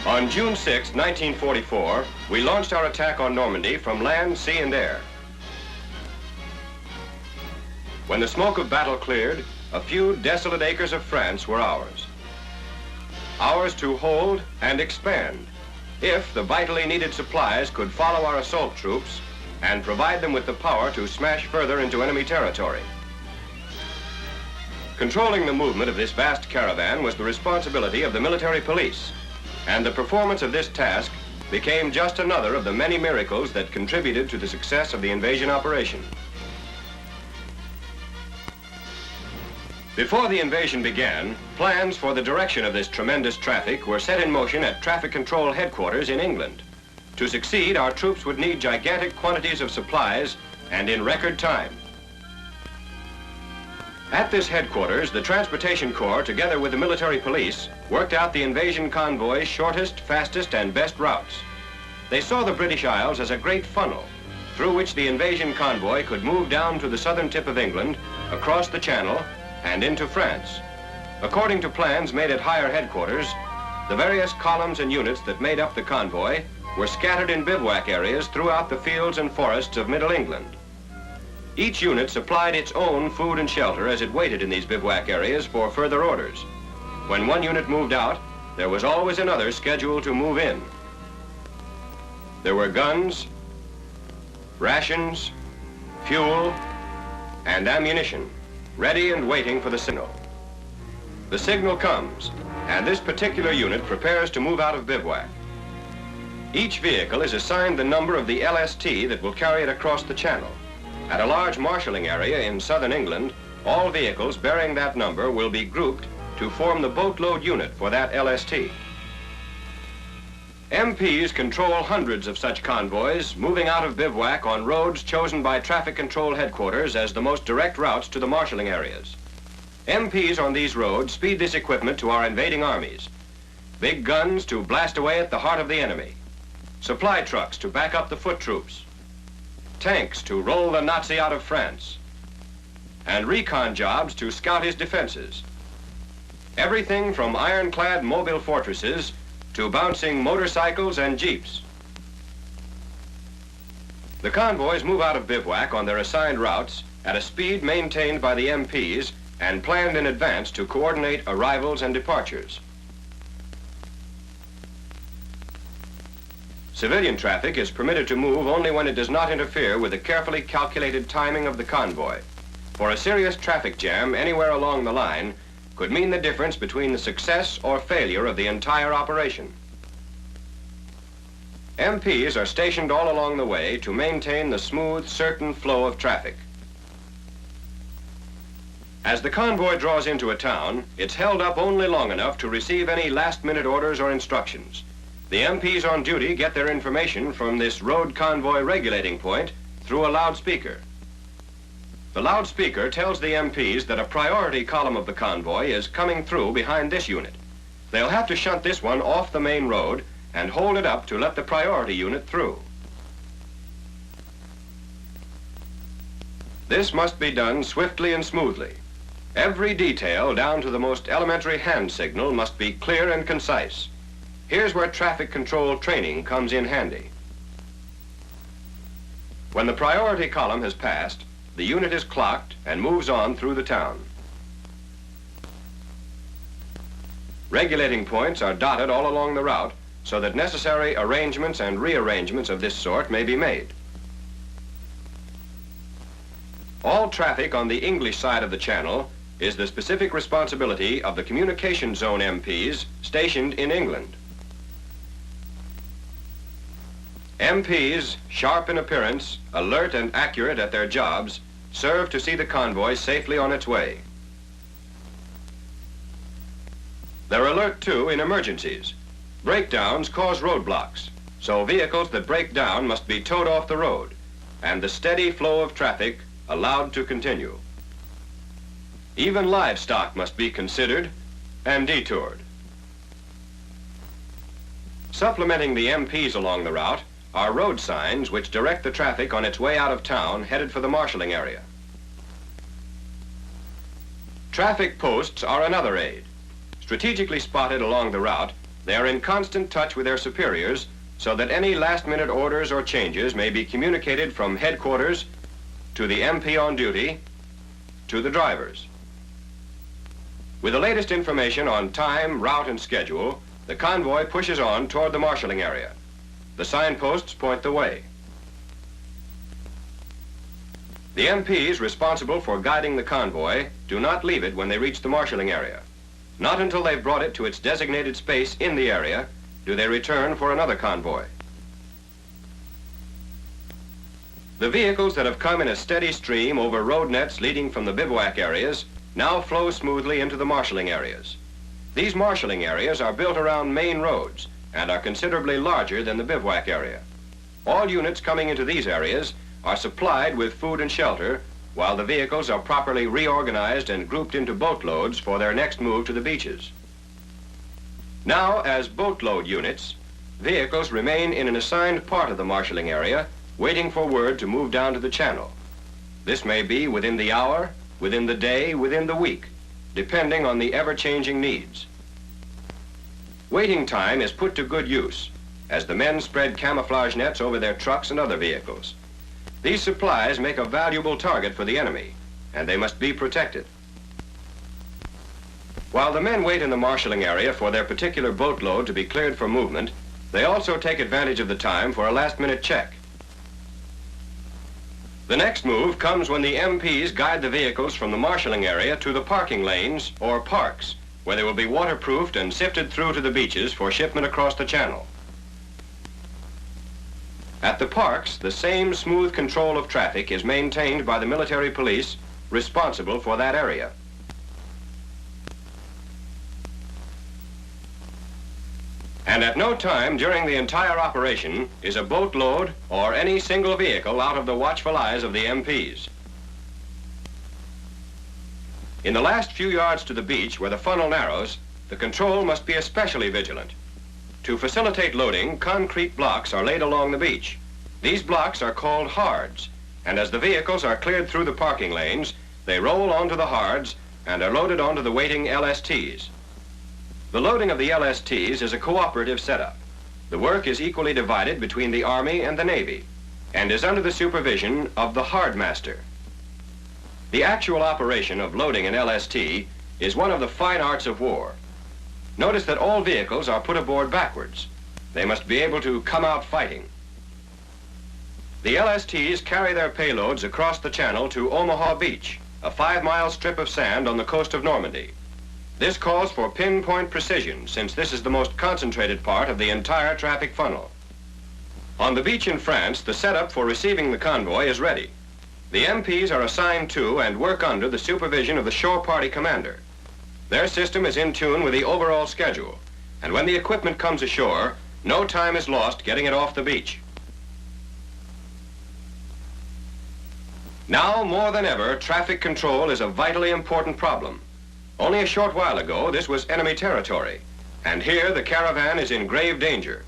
On June 6, 1944, we launched our attack on Normandy from land, sea, and air. When the smoke of battle cleared, a few desolate acres of France were ours. Ours to hold and expand, if the vitally needed supplies could follow our assault troops and provide them with the power to smash further into enemy territory. Controlling the movement of this vast caravan was the responsibility of the military police, and the performance of this task became just another of the many miracles that contributed to the success of the invasion operation. Before the invasion began, plans for the direction of this tremendous traffic were set in motion at Traffic Control Headquarters in England. To succeed, our troops would need gigantic quantities of supplies and in record time. At this headquarters, the Transportation Corps, together with the military police, worked out the invasion convoy's shortest, fastest, and best routes. They saw the British Isles as a great funnel through which the invasion convoy could move down to the southern tip of England, across the Channel, and into France. According to plans made at higher headquarters, the various columns and units that made up the convoy were scattered in bivouac areas throughout the fields and forests of Middle England. Each unit supplied its own food and shelter as it waited in these bivouac areas for further orders. When one unit moved out, there was always another scheduled to move in. There were guns, rations, fuel, and ammunition, ready and waiting for the signal. The signal comes, and this particular unit prepares to move out of bivouac. Each vehicle is assigned the number of the LST that will carry it across the Channel. At a large marshalling area in southern England, all vehicles bearing that number will be grouped to form the boatload unit for that LST. MPs control hundreds of such convoys moving out of bivouac on roads chosen by Traffic Control Headquarters as the most direct routes to the marshalling areas. MPs on these roads speed this equipment to our invading armies. Big guns to blast away at the heart of the enemy. Supply trucks to back up the foot troops. Tanks to roll the Nazi out of France. And recon jobs to scout his defenses. Everything from ironclad mobile fortresses to bouncing motorcycles and jeeps. The convoys move out of bivouac on their assigned routes at a speed maintained by the MPs and planned in advance to coordinate arrivals and departures. Civilian traffic is permitted to move only when it does not interfere with the carefully calculated timing of the convoy. For a serious traffic jam anywhere along the line could mean the difference between the success or failure of the entire operation. MPs are stationed all along the way to maintain the smooth, certain flow of traffic. As the convoy draws into a town, it's held up only long enough to receive any last-minute orders or instructions. The MPs on duty get their information from this road convoy regulating point through a loudspeaker. The loudspeaker tells the MPs that a priority column of the convoy is coming through behind this unit. They'll have to shunt this one off the main road and hold it up to let the priority unit through. This must be done swiftly and smoothly. Every detail, down to the most elementary hand signal, must be clear and concise. Here's where traffic control training comes in handy. When the priority column has passed, the unit is clocked and moves on through the town. Regulating points are dotted all along the route so that necessary arrangements and rearrangements of this sort may be made. All traffic on the English side of the Channel is the specific responsibility of the Communication Zone MPs stationed in England. MPs, sharp in appearance, alert and accurate at their jobs, serve to see the convoy safely on its way. They're alert, too, in emergencies. Breakdowns cause roadblocks, so vehicles that break down must be towed off the road, and the steady flow of traffic allowed to continue. Even livestock must be considered and detoured. Supplementing the MPs along the route are road signs which direct the traffic on its way out of town headed for the marshalling area. Traffic posts are another aid. Strategically spotted along the route, They are in constant touch with their superiors so that any last-minute orders or changes may be communicated from headquarters to the MP on duty to the drivers. With the latest information on time, route, and schedule, the convoy pushes on toward the marshalling area. The signposts point the way. The MPs responsible for guiding the convoy do not leave it when they reach the marshalling area. Not until they've brought it to its designated space in the area do they return for another convoy. The vehicles that have come in a steady stream over road nets leading from the bivouac areas now flow smoothly into the marshalling areas. These marshalling areas are built around main roads and are considerably larger than the bivouac area. All units coming into these areas are supplied with food and shelter, while the vehicles are properly reorganized and grouped into boatloads for their next move to the beaches. Now, as boatload units, vehicles remain in an assigned part of the marshalling area, waiting for word to move down to the channel. This may be within the hour, within the day, within the week, depending on the ever-changing needs. Waiting time is put to good use as the men spread camouflage nets over their trucks and other vehicles. These supplies make a valuable target for the enemy, and they must be protected. While the men wait in the marshalling area for their particular boatload to be cleared for movement, they also take advantage of the time for a last-minute check. The next move comes when the MPs guide the vehicles from the marshalling area to the parking lanes, or parks, where they will be waterproofed and sifted through to the beaches for shipment across the channel. At the parks, the same smooth control of traffic is maintained by the military police responsible for that area. And at no time during the entire operation is a boatload or any single vehicle out of the watchful eyes of the MPs. In the last few yards to the beach where the funnel narrows, the control must be especially vigilant. To facilitate loading, concrete blocks are laid along the beach. These blocks are called hards, and as the vehicles are cleared through the parking lanes, they roll onto the hards and are loaded onto the waiting LSTs. The loading of the LSTs is a cooperative setup. The work is equally divided between the Army and the Navy and is under the supervision of the hardmaster. The actual operation of loading an LST is one of the fine arts of war. Notice that all vehicles are put aboard backwards. They must be able to come out fighting. The LSTs carry their payloads across the channel to Omaha Beach, a 5-mile strip of sand on the coast of Normandy. This calls for pinpoint precision, since this is the most concentrated part of the entire traffic funnel. On the beach in France, the setup for receiving the convoy is ready. The MPs are assigned to and work under the supervision of the shore party commander. Their system is in tune with the overall schedule, and when the equipment comes ashore, no time is lost getting it off the beach. Now, more than ever, traffic control is a vitally important problem. Only a short while ago, this was enemy territory, and here the caravan is in grave danger.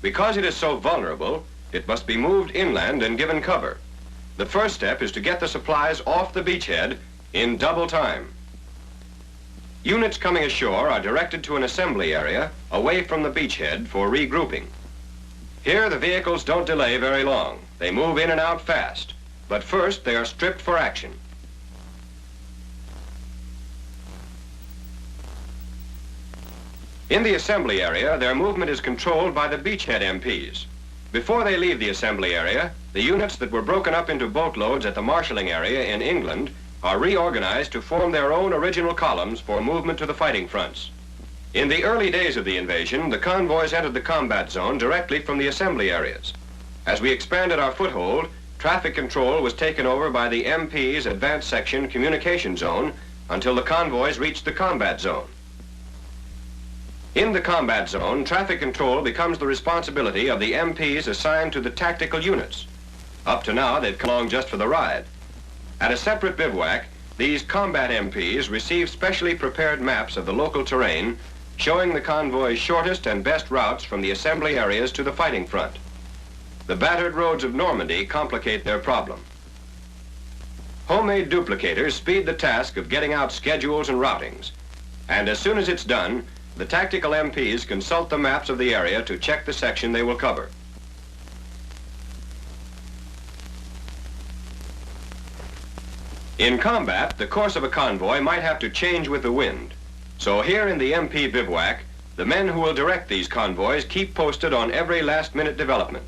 Because it is so vulnerable, it must be moved inland and given cover. The first step is to get the supplies off the beachhead in double time. Units coming ashore are directed to an assembly area away from the beachhead for regrouping. Here, the vehicles don't delay very long. They move in and out fast, but first they are stripped for action. In the assembly area, their movement is controlled by the beachhead MPs. Before they leave the assembly area, the units that were broken up into boatloads at the marshalling area in England are reorganized to form their own original columns for movement to the fighting fronts. In the early days of the invasion, the convoys entered the combat zone directly from the assembly areas. As we expanded our foothold, traffic control was taken over by the MP's advanced section communication zone until the convoys reached the combat zone. In the combat zone, traffic control becomes the responsibility of the MPs assigned to the tactical units. Up to now, they've come along just for the ride. At a separate bivouac, these combat MPs receive specially prepared maps of the local terrain, showing the convoy's shortest and best routes from the assembly areas to the fighting front. The battered roads of Normandy complicate their problem. Homemade duplicators speed the task of getting out schedules and routings, and as soon as it's done, the tactical MPs consult the maps of the area to check the section they will cover. In combat, the course of a convoy might have to change with the wind. So here in the MP bivouac, the men who will direct these convoys keep posted on every last-minute development.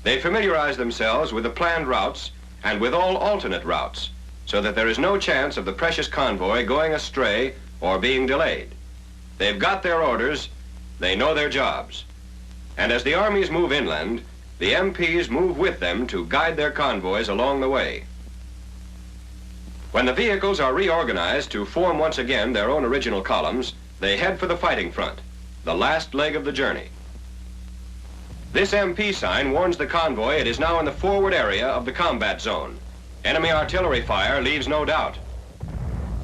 They familiarize themselves with the planned routes and with all alternate routes, so that there is no chance of the precious convoy going astray or being delayed. They've got their orders, they know their jobs. And as the armies move inland, the MPs move with them to guide their convoys along the way. When the vehicles are reorganized to form once again their own original columns, they head for the fighting front, the last leg of the journey. This MP sign warns the convoy it is now in the forward area of the combat zone. Enemy artillery fire leaves no doubt.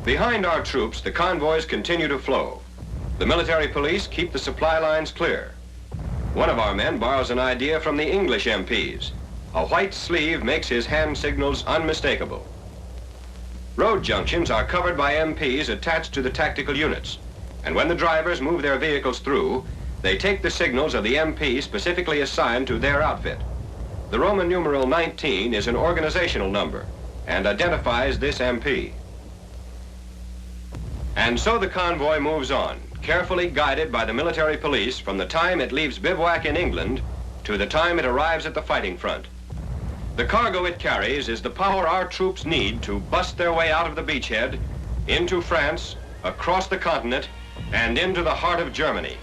Behind our troops, the convoys continue to flow. The military police keep the supply lines clear. One of our men borrows an idea from the English MPs. A white sleeve makes his hand signals unmistakable. Road junctions are covered by MPs attached to the tactical units, and when the drivers move their vehicles through, they take the signals of the MP specifically assigned to their outfit. The Roman numeral 19 is an organizational number and identifies this MP. And so the convoy moves on, carefully guided by the military police from the time it leaves bivouac in England to the time it arrives at the fighting front. The cargo it carries is the power our troops need to bust their way out of the beachhead, into France, across the continent, and into the heart of Germany.